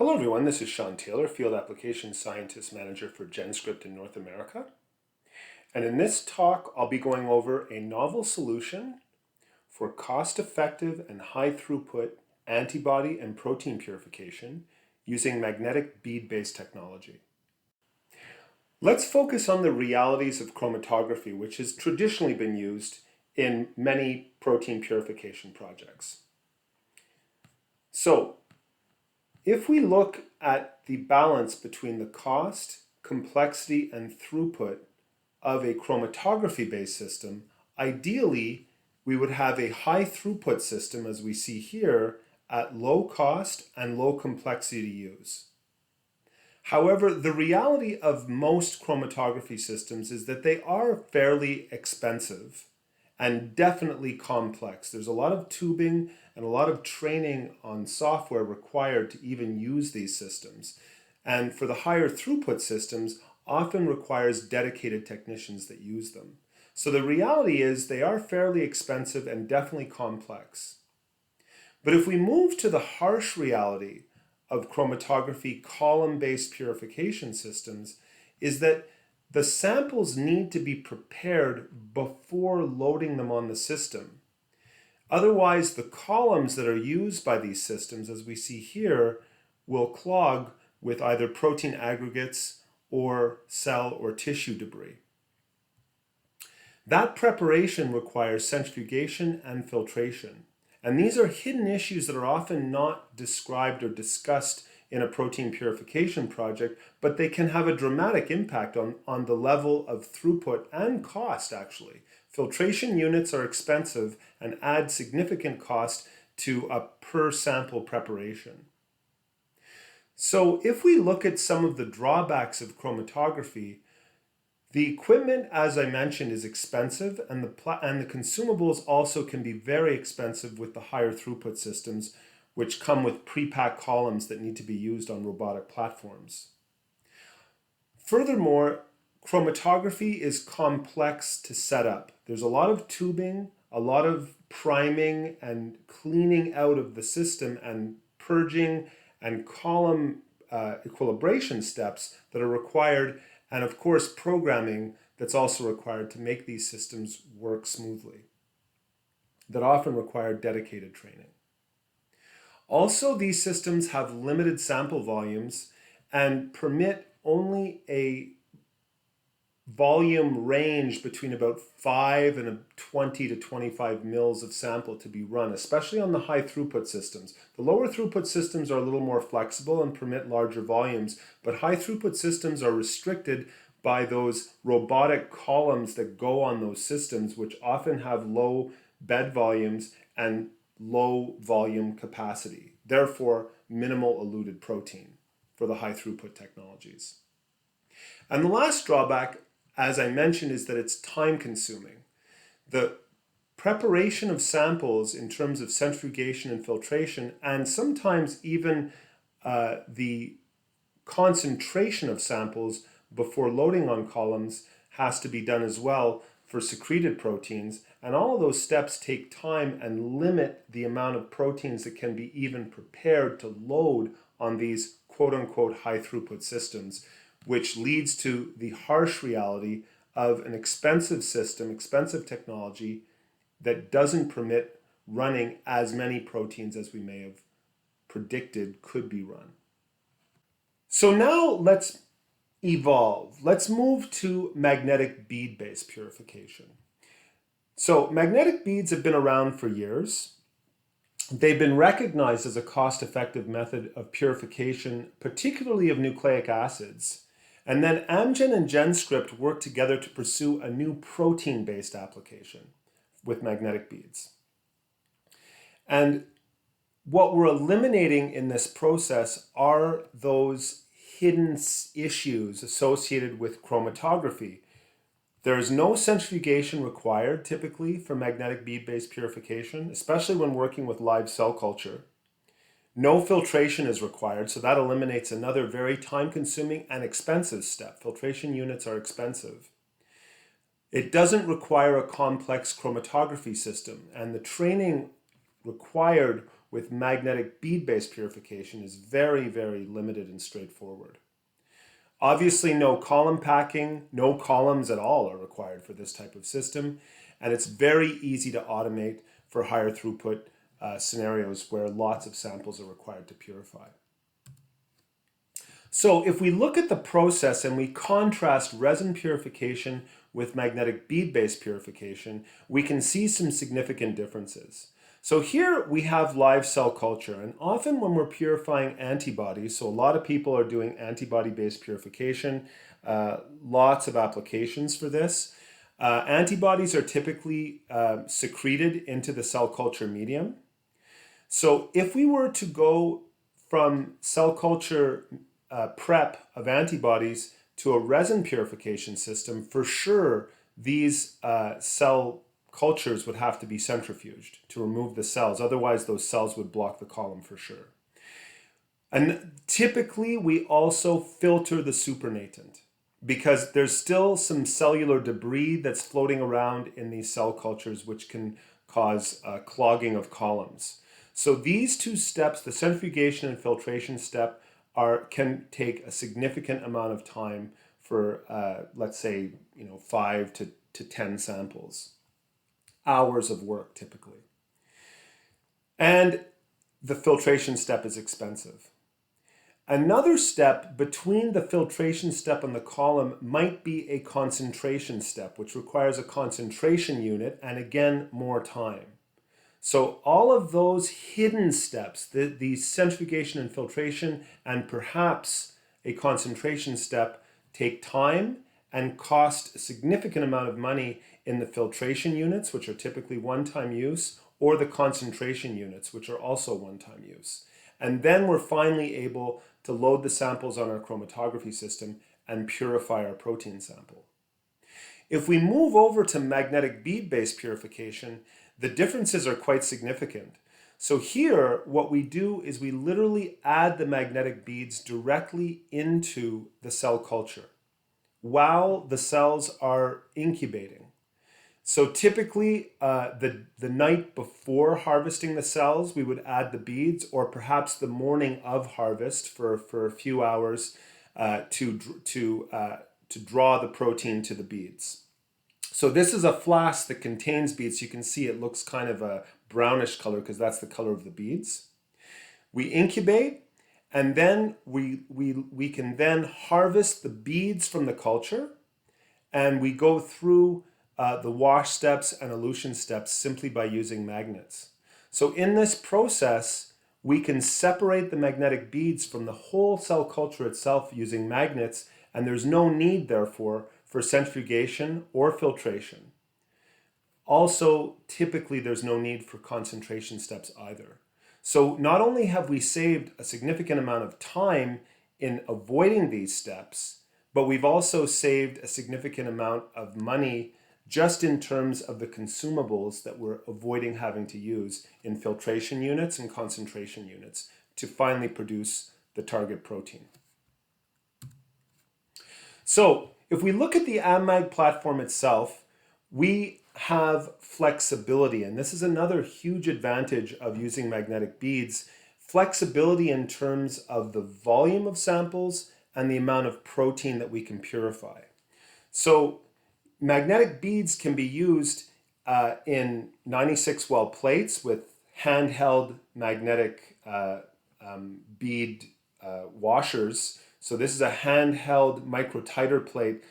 Hello everyone, this is Sean Taylor, Field Application Scientist Manager for GenScript in North America. And in this talk, I'll be going over a novel solution for cost-effective and high-throughput antibody and protein purification using magnetic bead-based technology. Let's focus on the realities of chromatography, which has traditionally been used in many protein purification projects. So, if we look at the balance between the cost, complexity, and throughput of a chromatography-based system, ideally we would have a high throughput system, as we see here, at low cost and low complexity to use. However, the reality of most chromatography systems is that they are fairly expensive and definitely complex. There's a lot of tubing and a lot of training on software required to even use these systems. And for the higher throughput systems, often requires dedicated technicians that use them. So the reality is they are fairly expensive and definitely complex. But if we move to the harsh reality of chromatography column-based purification systems, is that the samples need to be prepared before loading them on the system. Otherwise, the columns that are used by these systems, as we see here, will clog with either protein aggregates or cell or tissue debris. That preparation requires centrifugation and filtration. And these are hidden issues that are often not described or discussed in a protein purification project, but they can have a dramatic impact on the level of throughput and cost, actually. Filtration units are expensive and add significant cost to a per sample preparation. So if we look at some of the drawbacks of chromatography, the equipment, as I mentioned, is expensive, and the consumables also can be very expensive with the higher throughput systems, which come with pre-packed columns that need to be used on robotic platforms. Furthermore, chromatography is complex to set up. There's a lot of tubing, a lot of priming and cleaning out of the system and purging and column equilibration steps that are required, and of course programming that's also required to make these systems work smoothly, that often require dedicated training. Also, these systems have limited sample volumes and permit only a volume range between about 5 and 20 to 25 mils of sample to be run, especially on the high throughput systems. The lower throughput systems are a little more flexible and permit larger volumes, but high throughput systems are restricted by those robotic columns that go on those systems, which often have low bed volumes and low volume capacity, therefore minimal eluted protein for the high throughput technologies. And the last drawback, as I mentioned, is that it's time consuming. The preparation of samples in terms of centrifugation and filtration, and sometimes even the concentration of samples before loading on columns has to be done as well for secreted proteins, and all of those steps take time and limit the amount of proteins that can be even prepared to load on these quote-unquote high throughput systems, which leads to the harsh reality of an expensive system, expensive technology that doesn't permit running as many proteins as we may have predicted could be run. So now let's evolve. Let's move to magnetic bead-based purification. So magnetic beads have been around for years. They've been recognized as a cost-effective method of purification, particularly of nucleic acids. And then Amgen and GenScript worked together to pursue a new protein-based application with magnetic beads. And what we're eliminating in this process are those hidden issues associated with chromatography. There is no centrifugation required typically for magnetic bead-based purification, especially when working with live cell culture. No filtration is required, so that eliminates another very time-consuming and expensive step. Filtration units are expensive. It doesn't require a complex chromatography system, and the training required with magnetic bead-based purification is very, very limited and straightforward. Obviously, no column packing, no columns at all are required for this type of system, and it's very easy to automate for higher throughput scenarios where lots of samples are required to purify. So if we look at the process and we contrast resin purification with magnetic bead-based purification, we can see some significant differences. So here we have live cell culture, and often when we're purifying antibodies, so a lot of people are doing antibody-based purification, lots of applications for this. Antibodies are typically secreted into the cell culture medium. So if we were to go from cell culture prep of antibodies to a resin purification system, for sure these cell cultures would have to be centrifuged to remove the cells. Otherwise, those cells would block the column for sure. And typically, we also filter the supernatant because there's still some cellular debris that's floating around in these cell cultures, which can cause clogging of columns. So these two steps, the centrifugation and filtration step, can take a significant amount of time for, let's say, 5 to 10 samples. Hours of work typically. And the filtration step is expensive. Another step between the filtration step and the column might be a concentration step, which requires a concentration unit and again, more time. So all of those hidden steps, the centrifugation and filtration and perhaps a concentration step, take time and cost a significant amount of money in the filtration units, which are typically one-time use, or the concentration units, which are also one-time use. And then we're finally able to load the samples on our chromatography system and purify our protein sample. If we move over to magnetic bead-based purification, the differences are quite significant. So here, what we do is we literally add the magnetic beads directly into the cell culture while the cells are incubating. So typically, the night before harvesting the cells, we would add the beads, or perhaps the morning of harvest for a few hours to draw the protein to the beads. So this is a flask that contains beads. You can see it looks kind of a brownish color because that's the color of the beads. We incubate, and then we can then harvest the beads from the culture, and we go through the wash steps and elution steps simply by using magnets. So in this process, we can separate the magnetic beads from the whole cell culture itself using magnets, and there's no need, therefore, for centrifugation or filtration. Also, typically, there's no need for concentration steps either. So not only have we saved a significant amount of time in avoiding these steps, but we've also saved a significant amount of money just in terms of the consumables that we're avoiding having to use in filtration units and concentration units to finally produce the target protein. So if we look at the Amag platform itself, we have flexibility, and this is another huge advantage of using magnetic beads, flexibility in terms of the volume of samples and the amount of protein that we can purify. So magnetic beads can be used in 96 well plates with handheld magnetic bead washers. So this is a handheld microtiter plate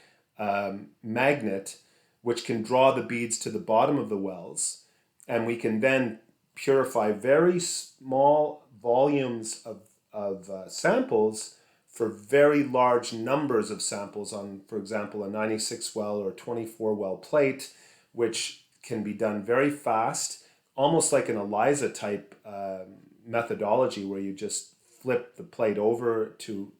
magnet which can draw the beads to the bottom of the wells, and we can then purify very small volumes of samples for very large numbers of samples on, for example, a 96 well or 24 well plate, which can be done very fast, almost like an ELISA type methodology where you just flip the plate over to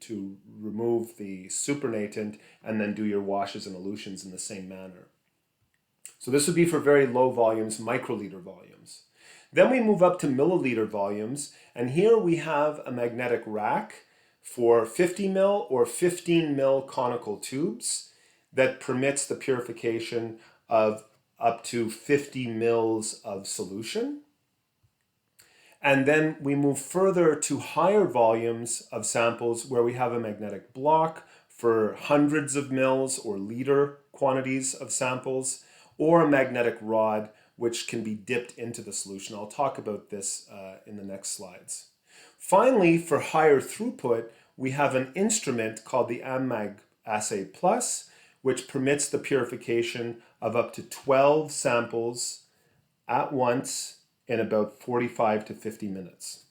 remove the supernatant and then do your washes and elutions in the same manner. So this would be for very low volumes, microliter volumes. Then we move up to milliliter volumes, and here we have a magnetic rack for 50 mil or 15 mil conical tubes that permits the purification of up to 50 mils of solution. And then we move further to higher volumes of samples where we have a magnetic block for hundreds of mils or liter quantities of samples, or a magnetic rod which can be dipped into the solution. I'll talk about this in the next slides. Finally, for higher throughput, we have an instrument called the Amag Assay Plus, which permits the purification of up to 12 samples at once in about 45 to 50 minutes.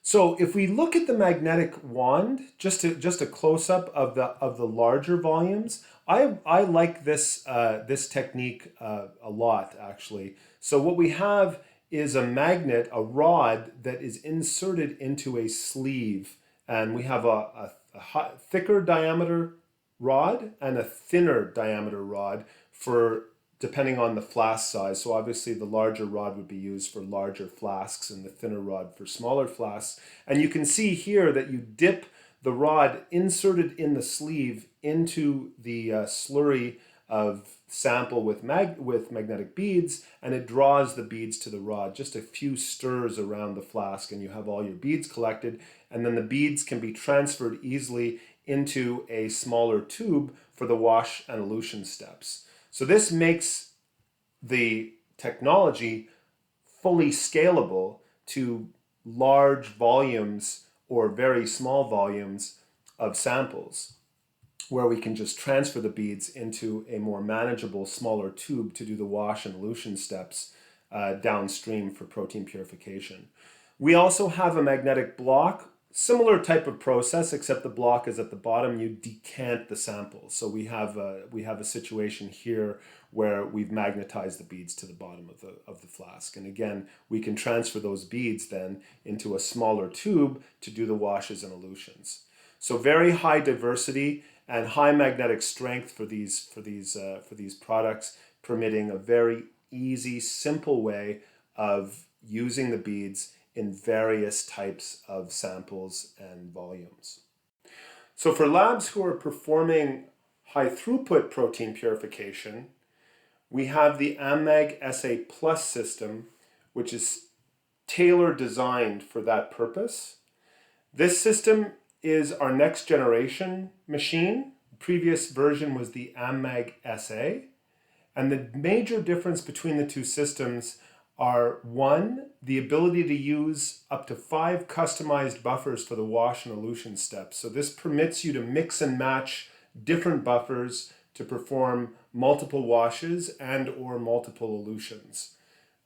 So if we look at the magnetic wand, just a close-up of the larger volumes, I like this technique a lot, actually. So what we have is a magnet, a rod that is inserted into a sleeve, and we have a thicker diameter rod and a thinner diameter rod for depending on the flask size. So obviously the larger rod would be used for larger flasks and the thinner rod for smaller flasks. And you can see here that you dip the rod inserted in the sleeve into the slurry of sample with magnetic beads, and it draws the beads to the rod. Just a few stirs around the flask and you have all your beads collected, and then the beads can be transferred easily into a smaller tube for the wash and elution steps. So this makes the technology fully scalable to large volumes or very small volumes of samples, where we can just transfer the beads into a more manageable, smaller tube to do the wash and elution steps downstream for protein purification. We also have a magnetic block, similar type of process, except the block is at the bottom. You decant the samples. So we have a situation here where we've magnetized the beads to the bottom of the flask. And again, we can transfer those beads then into a smaller tube to do the washes and elutions. So very high diversity and high magnetic strength for these products, permitting a very easy, simple way of using the beads in various types of samples and volumes. So for labs who are performing high throughput protein purification, we have the Amag Assay Plus system, which is tailor designed for that purpose. This system is our next generation machine. The previous version was the Amag SA, and the major difference between the two systems are, one, the ability to use up to 5 customized buffers for the wash and elution steps. So this permits you to mix and match different buffers to perform multiple washes and or multiple elutions.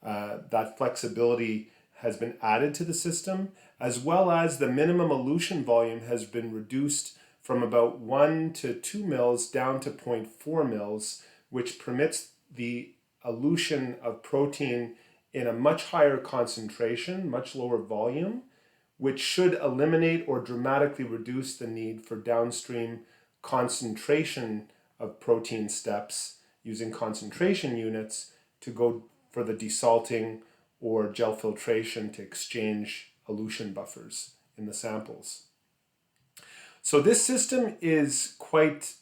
That flexibility has been added to the system, as well as the minimum elution volume has been reduced from about 1 to 2 mils down to 0.4 mils, which permits the elution of protein in a much higher concentration, much lower volume, which should eliminate or dramatically reduce the need for downstream concentration of protein steps using concentration units to go for the desalting or gel filtration to exchange elution buffers in the samples. So this system is quite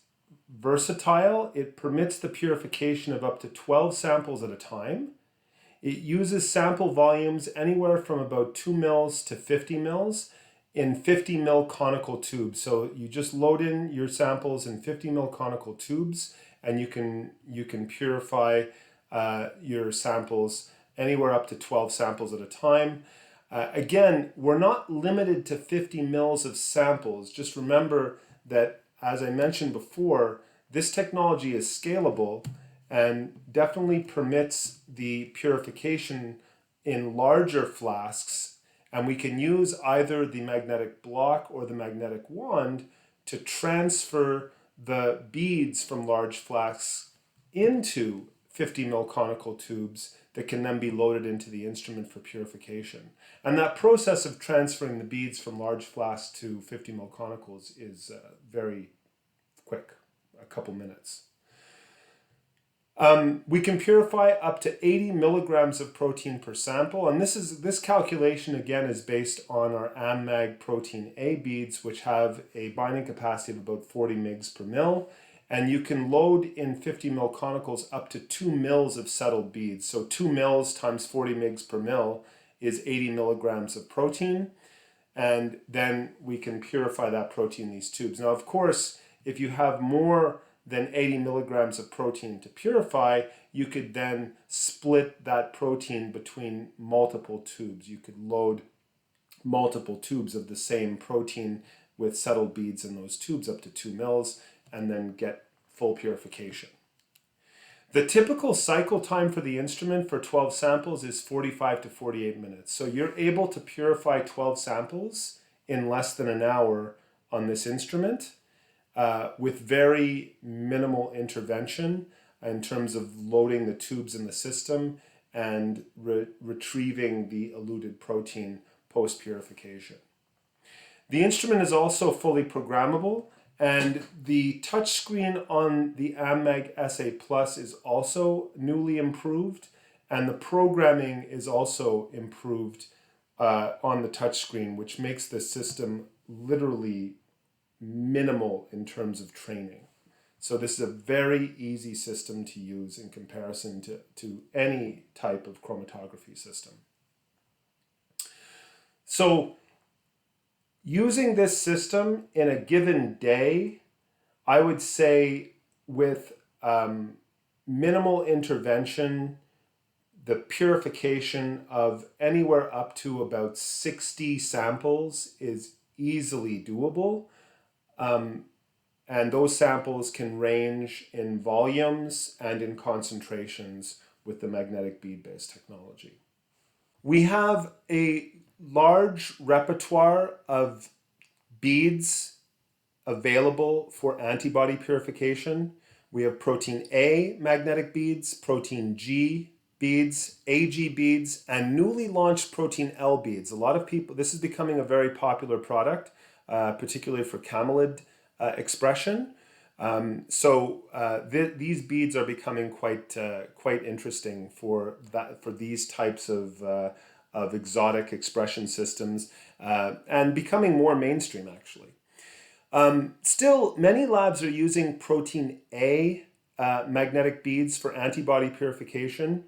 versatile. It permits the purification of up to 12 samples at a time. It uses sample volumes anywhere from about 2 mils to 50 mils in 50 mil conical tubes. So you just load in your samples in 50 mil conical tubes, and you can purify your samples anywhere up to 12 samples at a time. Again, we're not limited to 50 mils of samples. Just remember that, as I mentioned before, this technology is scalable and definitely permits the purification in larger flasks, and we can use either the magnetic block or the magnetic wand to transfer the beads from large flasks into 50 mil conical tubes that can then be loaded into the instrument for purification. And that process of transferring the beads from large flasks to 50 mil conicals is very quick, a couple minutes. We can purify up to 80 milligrams of protein per sample, and this calculation again is based on our Amag protein A beads, which have a binding capacity of about 40 mg per mil, And you can load in 50 mil conicals up to 2 mils of settled beads. So 2 mils times 40 mgs per mil is 80 milligrams of protein. And then we can purify that protein in these tubes. Now, of course, if you have more than 80 milligrams of protein to purify, you could then split that protein between multiple tubes. You could load multiple tubes of the same protein with settled beads in those tubes up to 2 mils and then get full purification. The typical cycle time for the instrument for 12 samples is 45 to 48 minutes. So you're able to purify 12 samples in less than an hour on this instrument with very minimal intervention in terms of loading the tubes in the system and retrieving the eluted protein post-purification. The instrument is also fully programmable, and the touchscreen on the Amag SA Plus is also newly improved, and the programming is also improved on the touchscreen, which makes the system literally minimal in terms of training. So this is a very easy system to use in comparison to any type of chromatography system. So using this system in a given day, I would say with minimal intervention, the purification of anywhere up to about 60 samples is easily doable. And those samples can range in volumes and in concentrations with the magnetic bead-based technology. We have a large repertoire of beads available for antibody purification. We have protein A magnetic beads, protein G beads, AG beads, and newly launched protein L beads. A lot of people, this is becoming a very popular product, particularly for camelid expression. These beads are becoming quite interesting for these types of exotic expression systems and becoming more mainstream actually. Still, many labs are using protein A magnetic beads for antibody purification.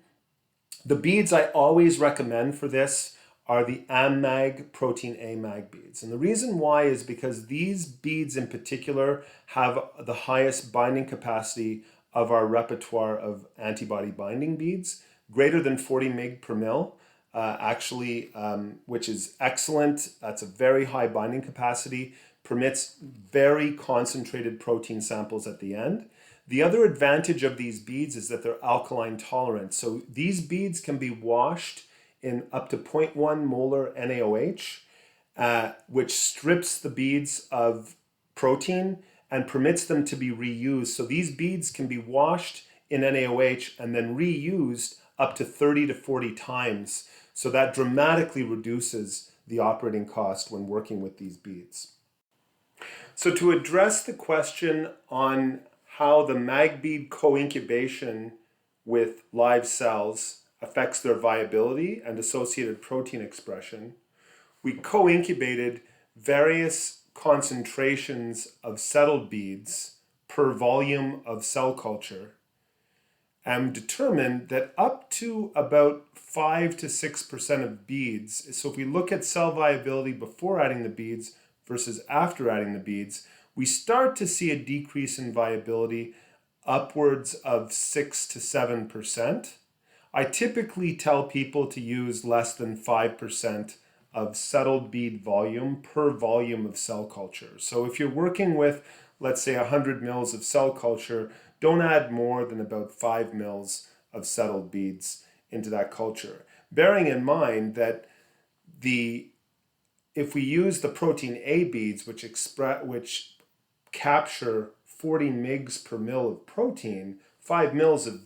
The beads I always recommend for this are the Amag protein A mag beads. And the reason why is because these beads in particular have the highest binding capacity of our repertoire of antibody binding beads, greater than 40 mg per mil, which is excellent. That's a very high binding capacity, permits very concentrated protein samples at the end. The other advantage of these beads is that they're alkaline tolerant. So these beads can be washed in up to 0.1 molar NaOH, which strips the beads of protein and permits them to be reused. So these beads can be washed in NaOH and then reused up to 30 to 40 times. So that dramatically reduces the operating cost when working with these beads. So to address the question on how the mag bead co-incubation with live cells affects their viability and associated protein expression, we co-incubated various concentrations of settled beads per volume of cell culture and determined that up to about 5 to 6% of beads, so if we look at cell viability before adding the beads versus after adding the beads, we start to see a decrease in viability upwards of 6 to 7%. I typically tell people to use less than 5% of settled bead volume per volume of cell culture. So if you're working with, let's say, 100 mils of cell culture, don't add more than about 5 mils of settled beads into that culture. Bearing in mind that if we use the protein A beads, which capture 40 mgs per mil of protein, 5 mils of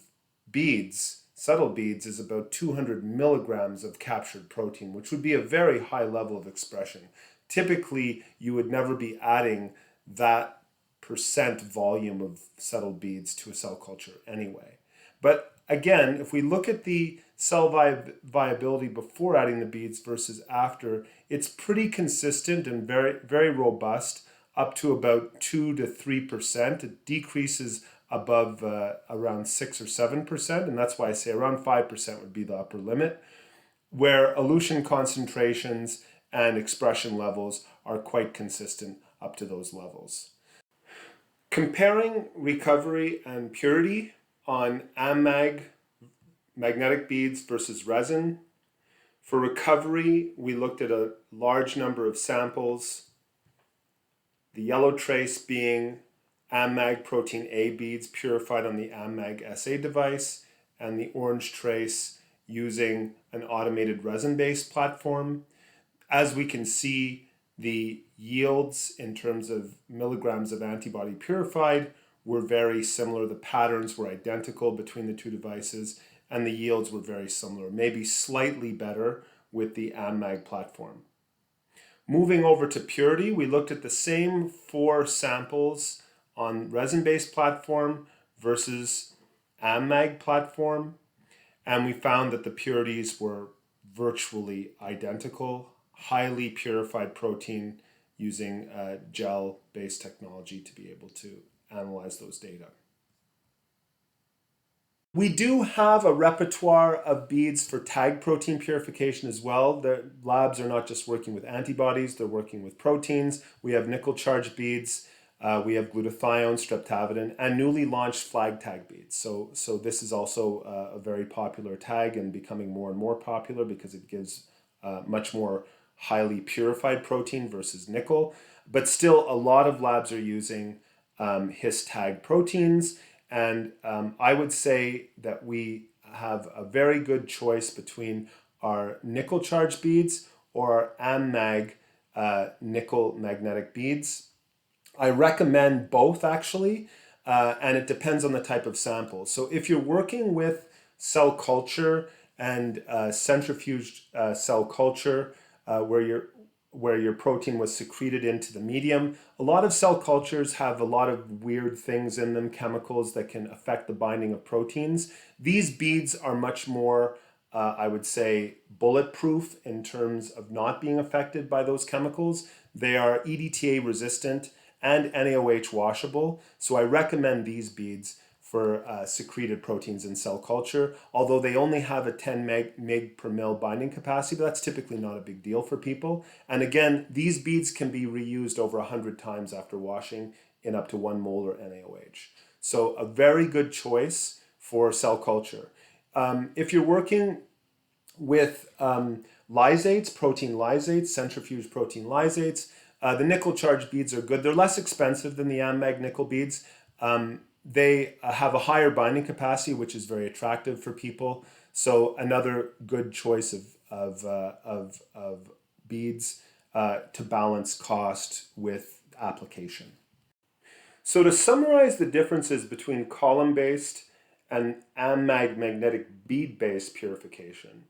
beads, settled beads, is about 200 milligrams of captured protein, which would be a very high level of expression. Typically, you would never be adding that percent volume of settled beads to a cell culture anyway. But again, if we look at the cell viability before adding the beads versus after, it's pretty consistent and very, very robust up to about 2 to 3%. It decreases above around 6 or 7%, and that's why I say around 5% would be the upper limit, where elution concentrations and expression levels are quite consistent up to those levels. Comparing recovery and purity on AMEG magnetic beads versus resin. For recovery, we looked at a large number of samples, the yellow trace being AMAG protein A beads purified on the AMAG SA device, and the orange trace using an automated resin-based platform. As we can see, the yields in terms of milligrams of antibody purified were very similar. The patterns were identical between the two devices, and the yields were very similar, maybe slightly better with the Amag platform. Moving over to purity, we looked at the same 4 samples on resin-based platform versus Amag platform, and we found that the purities were virtually identical, highly purified protein using gel-based technology to be able to analyze those data. We do have a repertoire of beads for tag protein purification as well. The labs are not just working with antibodies, they're working with proteins. We have nickel charged beads, we have glutathione, streptavidin, and newly launched flag tag beads. So this is also a very popular tag and becoming more and more popular because it gives much more highly purified protein versus nickel. But still, a lot of labs are using his tag proteins. And I would say that we have a very good choice between our nickel charged beads or our AMAG nickel magnetic beads. I recommend both actually, and it depends on the type of sample. So if you're working with cell culture and centrifuged cell culture where your protein was secreted into the medium. A lot of cell cultures have a lot of weird things in them, chemicals that can affect the binding of proteins. These beads are much more, I would say, bulletproof in terms of not being affected by those chemicals. They are EDTA resistant and NaOH washable, so I recommend these beads for secreted proteins in cell culture, although they only have a 10 meg per mil binding capacity, but that's typically not a big deal for people. And again, these beads can be reused over 100 times after washing in up to 1 molar NaOH. So a very good choice for cell culture. If you're working with lysates, protein lysates, centrifuged protein lysates, the nickel charged beads are good. They're less expensive than the Amag nickel beads. They have a higher binding capacity, which is very attractive for people. So another good choice of beads to balance cost with application. So to summarize the differences between column-based and Amag magnetic bead-based purification,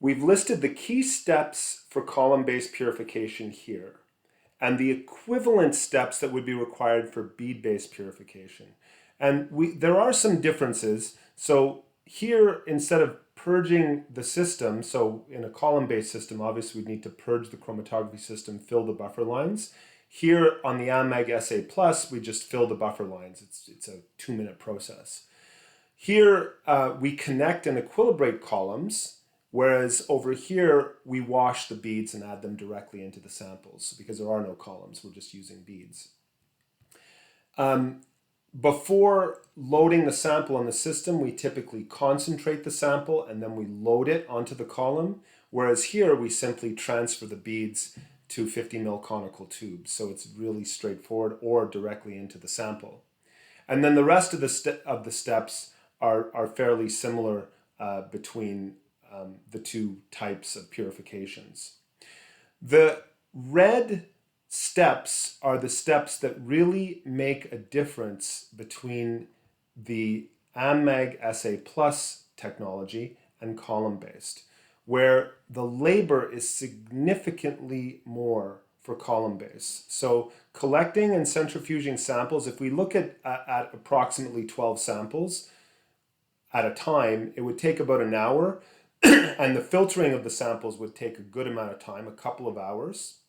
we've listed the key steps for column-based purification here, and the equivalent steps that would be required for bead-based purification. And there are some differences. So here, instead of purging the system, so in a column-based system, obviously we'd need to purge the chromatography system, fill the buffer lines. Here on the AMAG SA+, we just fill the buffer lines. It's a 2-minute process. Here, we connect and equilibrate columns, whereas over here, we wash the beads and add them directly into the samples because there are no columns, we're just using beads. Before loading the sample on the system, we typically concentrate the sample and then we load it onto the column, whereas here we simply transfer the beads to 50 mil conical tubes. So it's really straightforward, or directly into the sample. And then the rest of the steps are fairly similar between the two types of purifications. The red steps are the steps that really make a difference between the AMAG SA+ technology and column-based, where the labor is significantly more for column-based. So collecting and centrifuging samples, if we look at approximately 12 samples at a time, it would take about an hour. And the filtering of the samples would take a good amount of time, a couple of hours.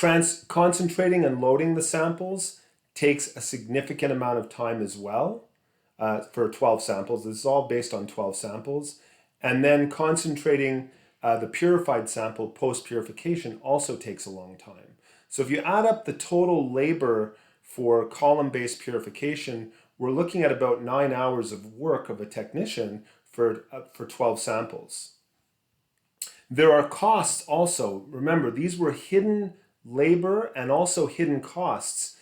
Concentrating and loading the samples takes a significant amount of time as well for 12 samples. This is all based on 12 samples. And then concentrating the purified sample post-purification also takes a long time. So if you add up the total labor for column-based purification, we're looking at about 9 hours of work of a technician for 12 samples. There are costs also. Remember, these were hidden labor and also hidden costs.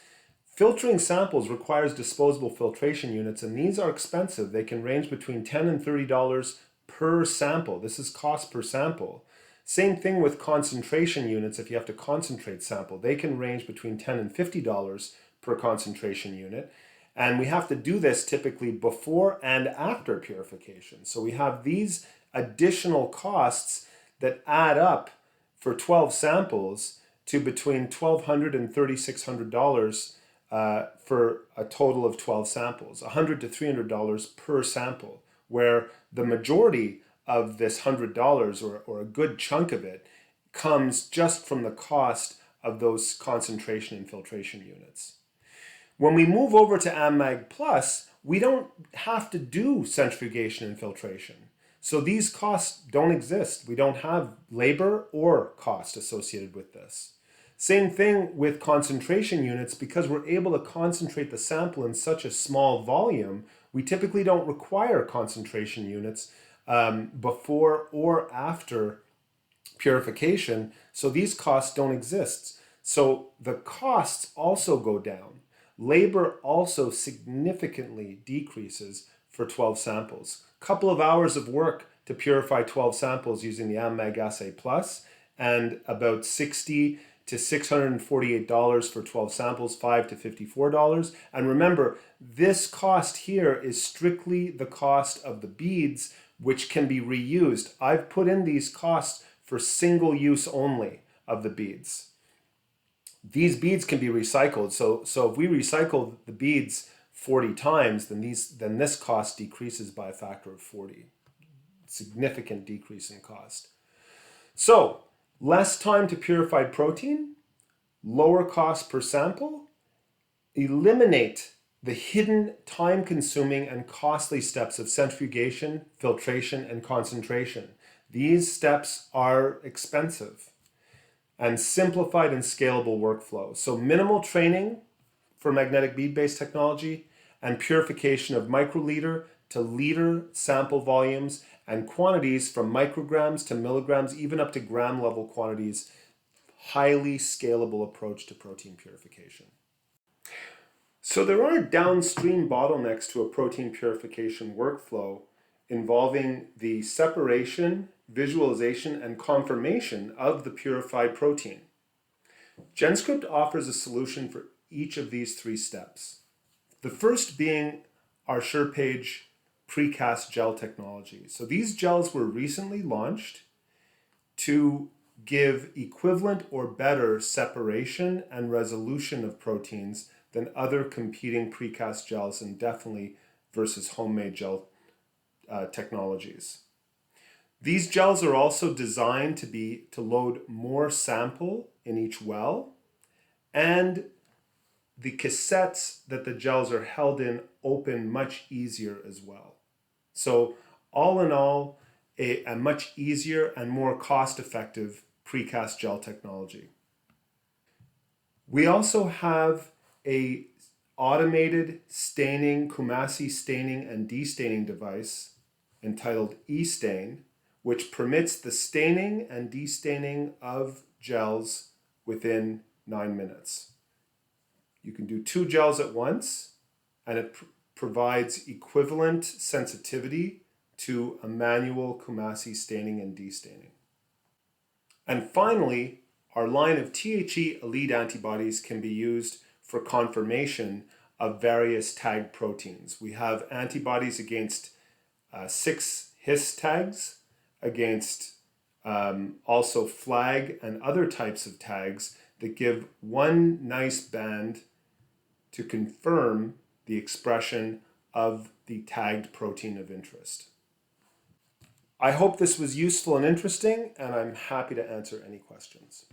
Filtering samples requires disposable filtration units, and these are expensive. They can range between $10 and $30 per sample. This is cost per sample. Same thing with concentration units. If you have to concentrate sample, they can range between $10 and $50 per concentration unit. And we have to do this typically before and after purification. So we have these additional costs that add up for 12 samples to between $1,200 and $3,600 for a total of 12 samples, $100 to $300 per sample, where the majority of this $100 or a good chunk of it comes just from the cost of those concentration and filtration units. When we move over to Amag Plus, we don't have to do centrifugation and filtration. So these costs don't exist. We don't have labor or cost associated with this. Same thing with concentration units. Because we're able to concentrate the sample in such a small volume, we typically don't require concentration units before or after purification. So these costs don't exist. So the costs also go down. Labor also significantly decreases for 12 samples. Couple of hours of work to purify 12 samples using the AMEG Assay Plus, and about $60 to $648 for 12 samples, $5 to $54. And remember, this cost here is strictly the cost of the beads, which can be reused. I've put in these costs for single use only of the beads. These beads can be recycled. So if we recycle the beads 40 times, then this cost decreases by a factor of 40. Significant decrease in cost. So less time to purified protein, lower cost per sample, eliminate the hidden time-consuming and costly steps of centrifugation, filtration, and concentration. These steps are expensive. And simplified and scalable workflow. So minimal training for magnetic bead-based technology and purification of microliter to liter sample volumes and quantities from micrograms to milligrams, even up to gram level quantities. Highly scalable approach to protein purification. So there are downstream bottlenecks to a protein purification workflow involving the separation, visualization, and confirmation of the purified protein. GenScript offers a solution for each of these three steps. The first being our SurePage precast gel technology. So these gels were recently launched to give equivalent or better separation and resolution of proteins than other competing precast gels, and definitely versus homemade gel technologies. These gels are also designed to load more sample in each well, and the cassettes that the gels are held in open much easier as well. So all in all, a much easier and more cost-effective precast gel technology. We also have a automated staining, Kumasi staining and destaining device entitled eStain, which permits the staining and destaining of gels within 9 minutes. You can do 2 gels at once, and it provides equivalent sensitivity to a manual Kumasi staining and destaining. And finally, our line of THE elite antibodies can be used for confirmation of various tagged proteins. We have antibodies against 6 his tags, against also flag and other types of tags that give one nice band to confirm the expression of the tagged protein of interest. I hope this was useful and interesting, and I'm happy to answer any questions.